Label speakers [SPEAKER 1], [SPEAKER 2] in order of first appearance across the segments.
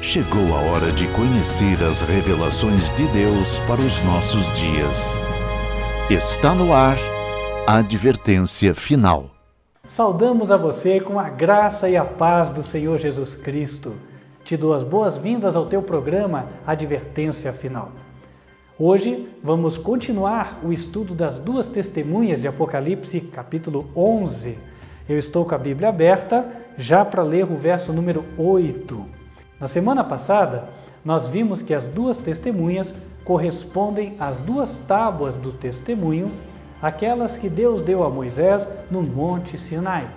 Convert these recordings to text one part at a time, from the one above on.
[SPEAKER 1] Chegou a hora de conhecer as revelações de Deus para os nossos dias. Está no ar a advertência final.
[SPEAKER 2] Saudamos a você com a graça e a paz do Senhor Jesus Cristo. Te dou as boas-vindas ao teu programa Advertência Final. Hoje vamos continuar o estudo das duas testemunhas de Apocalipse, capítulo 11. Eu estou com a Bíblia aberta, já para ler o verso número 8. Na semana passada, nós vimos que as duas testemunhas correspondem às duas tábuas do testemunho, aquelas que Deus deu a Moisés no Monte Sinai,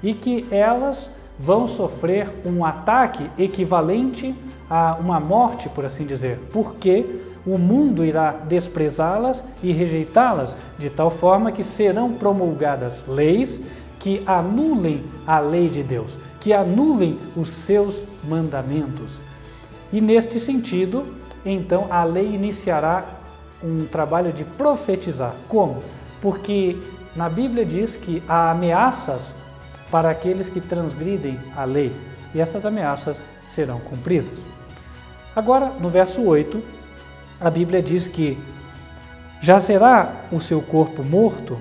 [SPEAKER 2] e que elas vão sofrer um ataque equivalente a uma morte, por assim dizer, porque o mundo irá desprezá-las e rejeitá-las, de tal forma que serão promulgadas leis que anulem a lei de Deus, que anulem os seus mandamentos. E neste sentido, então, a lei iniciará um trabalho de profetizar. Como? Porque na Bíblia diz que há ameaças para aqueles que transgridem a lei, e essas ameaças serão cumpridas. Agora, no verso 8, a Bíblia diz que jazerá o seu corpo morto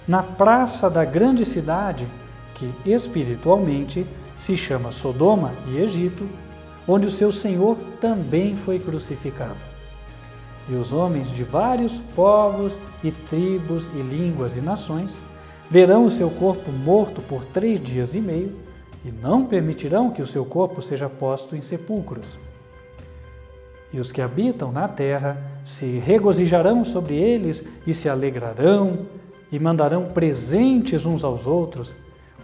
[SPEAKER 2] na praça da grande cidade, que espiritualmente se chama Sodoma e Egito, onde o seu Senhor também foi crucificado. E os homens de vários povos e tribos e línguas e nações verão o seu corpo morto por 3 dias e meio e não permitirão que o seu corpo seja posto em sepulcros. E os que habitam na terra se regozijarão sobre eles e se alegrarão e mandarão presentes uns aos outros,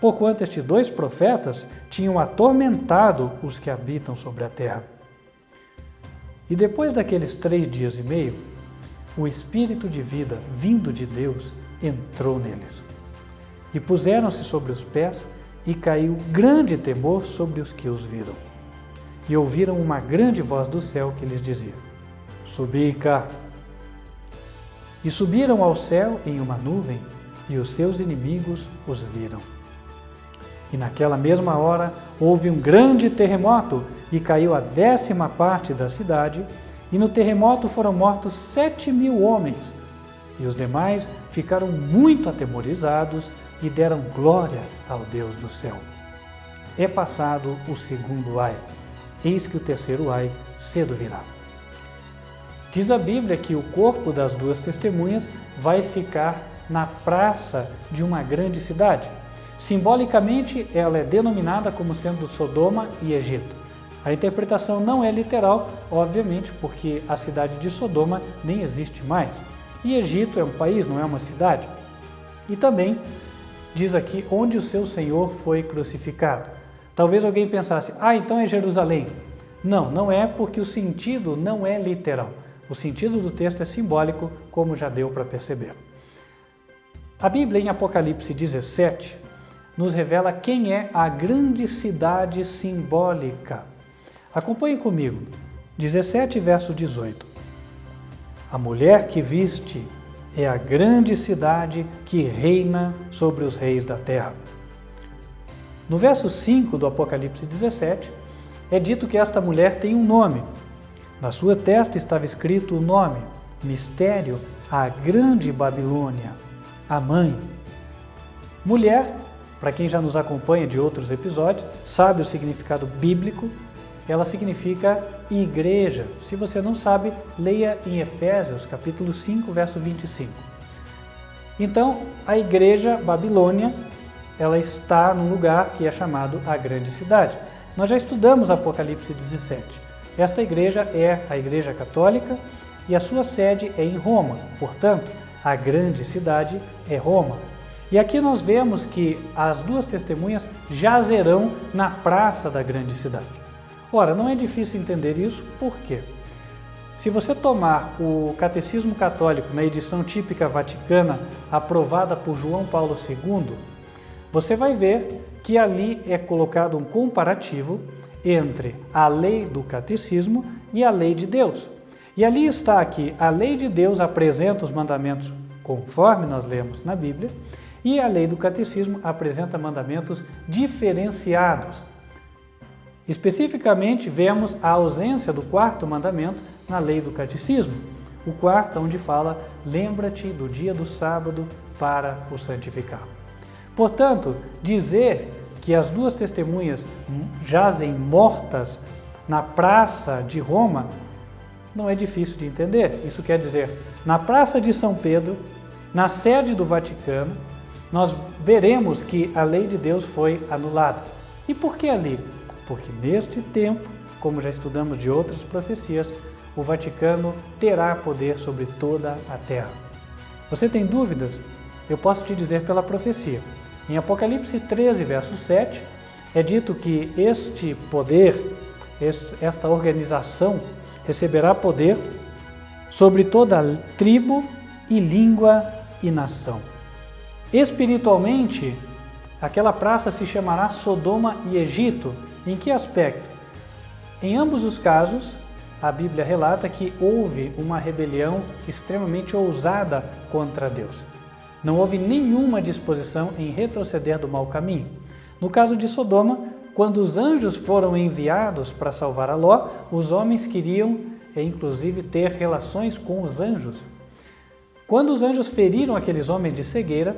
[SPEAKER 2] porquanto estes 2 profetas tinham atormentado os que habitam sobre a terra. E depois daqueles 3 dias e meio, o Espírito de vida vindo de Deus entrou neles. E puseram-se sobre os pés e caiu grande temor sobre os que os viram. E ouviram uma grande voz do céu que lhes dizia: Subi cá. E subiram ao céu em uma nuvem, e os seus inimigos os viram. E naquela mesma hora houve um grande terremoto, e caiu a 10ª parte da cidade, e no terremoto foram mortos 7.000 homens. E os demais ficaram muito atemorizados e deram glória ao Deus do céu. É passado o 2º ai, eis que o 3º ai cedo virá. Diz a Bíblia que o corpo das 2 testemunhas vai ficar na praça de uma grande cidade. Simbolicamente, ela é denominada como sendo Sodoma e Egito. A interpretação não é literal, obviamente, porque a cidade de Sodoma nem existe mais. E Egito é um país, não é uma cidade. E também diz aqui onde o seu Senhor foi crucificado. Talvez alguém pensasse, então é Jerusalém. Não, não é, porque o sentido não é literal. O sentido do texto é simbólico, como já deu para perceber. A Bíblia, em Apocalipse 17, nos revela quem é a grande cidade simbólica. Acompanhe comigo. 17, verso 18. A mulher que viste é a grande cidade que reina sobre os reis da terra. No verso 5 do Apocalipse 17, é dito que esta mulher tem um nome. Na sua testa estava escrito o nome, Mistério, a Grande Babilônia, a Mãe. Mulher, para quem já nos acompanha de outros episódios, sabe o significado bíblico, ela significa igreja. Se você não sabe, leia em Efésios, capítulo 5, verso 25. Então, a igreja Babilônia, ela está num lugar que é chamado a Grande Cidade. Nós já estudamos Apocalipse 17. Esta igreja é a Igreja Católica e a sua sede é em Roma. Portanto, a grande cidade é Roma. E aqui nós vemos que as 2 testemunhas jazerão na praça da grande cidade. Ora, não é difícil entender isso, por quê? Se você tomar o Catecismo Católico na edição típica vaticana, aprovada por João Paulo II, você vai ver que ali é colocado um comparativo entre a lei do catecismo e a lei de Deus. E ali está que a lei de Deus apresenta os mandamentos conforme nós lemos na Bíblia, e a lei do catecismo apresenta mandamentos diferenciados. Especificamente, vemos a ausência do quarto mandamento na lei do catecismo. O quarto, onde fala, lembra-te do dia do sábado para o santificar. Portanto, dizer que as duas testemunhas jazem mortas na praça de Roma não é difícil de entender. Isso quer dizer, na praça de São Pedro, na sede do Vaticano, nós veremos que a lei de Deus foi anulada. E por que ali? Porque neste tempo, como já estudamos de outras profecias, o Vaticano terá poder sobre toda a terra. Você tem dúvidas? Eu posso te dizer pela profecia. Em Apocalipse 13, verso 7, é dito que este poder, esta organização, receberá poder sobre toda tribo e língua e nação. Espiritualmente, aquela praça se chamará Sodoma e Egito. Em que aspecto? Em ambos os casos, a Bíblia relata que houve uma rebelião extremamente ousada contra Deus. Não houve nenhuma disposição em retroceder do mau caminho. No caso de Sodoma, quando os anjos foram enviados para salvar a Ló, os homens queriam, inclusive, ter relações com os anjos. Quando os anjos feriram aqueles homens de cegueira,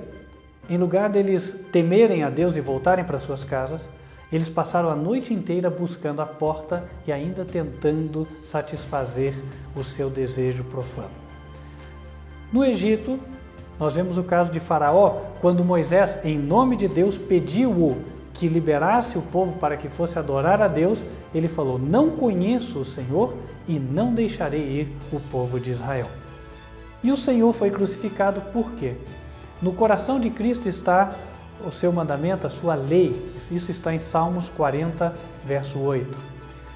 [SPEAKER 2] em lugar deles temerem a Deus e voltarem para suas casas, eles passaram a noite inteira buscando a porta e ainda tentando satisfazer o seu desejo profano. No Egito, nós vemos o caso de Faraó, quando Moisés, em nome de Deus, pediu-o que liberasse o povo para que fosse adorar a Deus, ele falou: não conheço o Senhor e não deixarei ir o povo de Israel. E o Senhor foi crucificado por quê? No coração de Cristo está o seu mandamento, a sua lei. Isso está em Salmos 40, verso 8.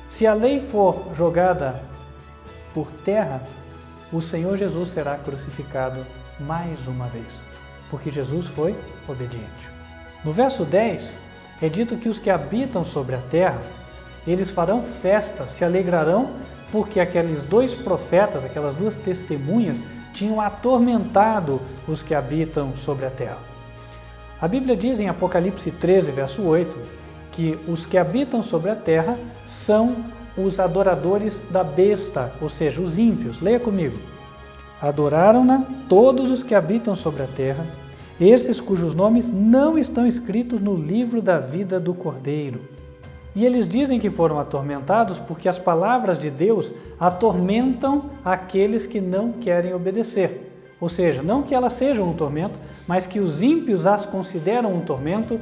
[SPEAKER 2] Se a lei for jogada por terra, o Senhor Jesus será crucificado mais uma vez, porque Jesus foi obediente. No verso 10, é dito que os que habitam sobre a terra, eles farão festa, se alegrarão, porque aqueles dois profetas, aquelas duas testemunhas, tinham atormentado os que habitam sobre a terra. A Bíblia diz em Apocalipse 13, verso 8, que os que habitam sobre a terra são os adoradores da besta, ou seja, os ímpios. Leia comigo. Adoraram-na todos os que habitam sobre a terra, esses cujos nomes não estão escritos no livro da vida do Cordeiro. E eles dizem que foram atormentados porque as palavras de Deus atormentam aqueles que não querem obedecer. Ou seja, não que elas sejam um tormento, mas que os ímpios as consideram um tormento,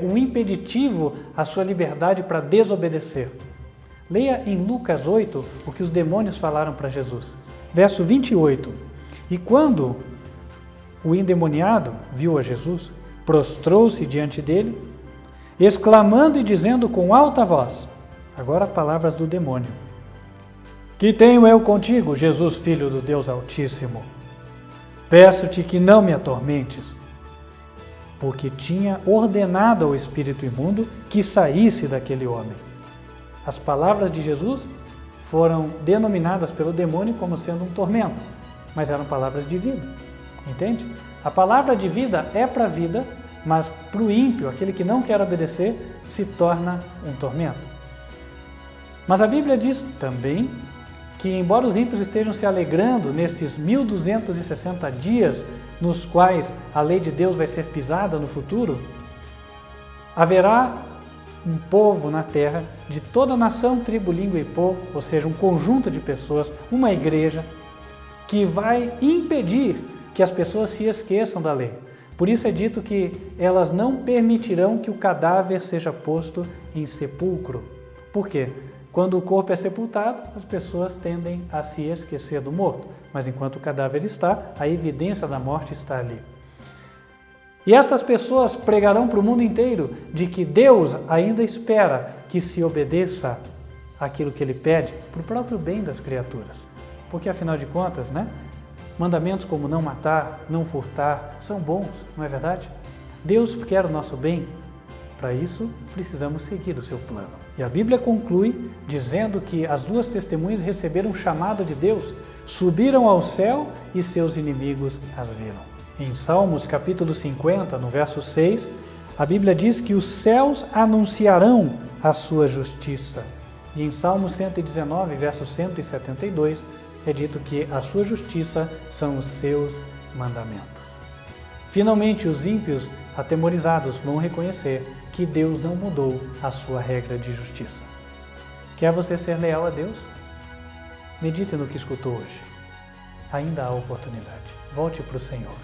[SPEAKER 2] um impeditivo à sua liberdade para desobedecer. Leia em Lucas 8 o que os demônios falaram para Jesus. Verso 28. E quando o endemoniado viu a Jesus, prostrou-se diante dele, exclamando e dizendo com alta voz, agora palavras do demônio: que tenho eu contigo, Jesus, Filho do Deus Altíssimo? Peço-te que não me atormentes, porque tinha ordenado ao espírito imundo que saísse daquele homem. As palavras de Jesus foram denominadas pelo demônio como sendo um tormento, mas eram palavras de vida, entende? A palavra de vida é para a vida, mas para o ímpio, aquele que não quer obedecer, se torna um tormento. Mas a Bíblia diz também que, embora os ímpios estejam se alegrando nesses 1260 dias nos quais a lei de Deus vai ser pisada no futuro, haverá um povo na terra de toda nação, tribo, língua e povo, ou seja, um conjunto de pessoas, uma igreja, que vai impedir que as pessoas se esqueçam da lei. Por isso é dito que elas não permitirão que o cadáver seja posto em sepulcro. Por quê? Quando o corpo é sepultado, as pessoas tendem a se esquecer do morto, mas enquanto o cadáver está, a evidência da morte está ali. E estas pessoas pregarão para o mundo inteiro de que Deus ainda espera que se obedeça àquilo que Ele pede para o próprio bem das criaturas. Porque, afinal de contas, mandamentos como não matar, não furtar, são bons, não é verdade? Deus quer o nosso bem. Para isso, precisamos seguir o seu plano. E a Bíblia conclui dizendo que as duas testemunhas receberam um chamado de Deus, subiram ao céu e seus inimigos as viram. Em Salmos capítulo 50, no verso 6, a Bíblia diz que os céus anunciarão a sua justiça. E em Salmo 119, verso 172, é dito que a sua justiça são os seus mandamentos. Finalmente, os ímpios atemorizados vão reconhecer que Deus não mudou a sua regra de justiça. Quer você ser leal a Deus? Medite no que escutou hoje. Ainda há oportunidade. Volte para o Senhor.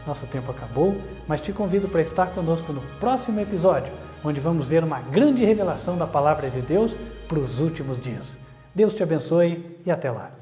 [SPEAKER 2] Nosso tempo acabou, mas te convido para estar conosco no próximo episódio, onde vamos ver uma grande revelação da Palavra de Deus para os últimos dias. Deus te abençoe e até lá.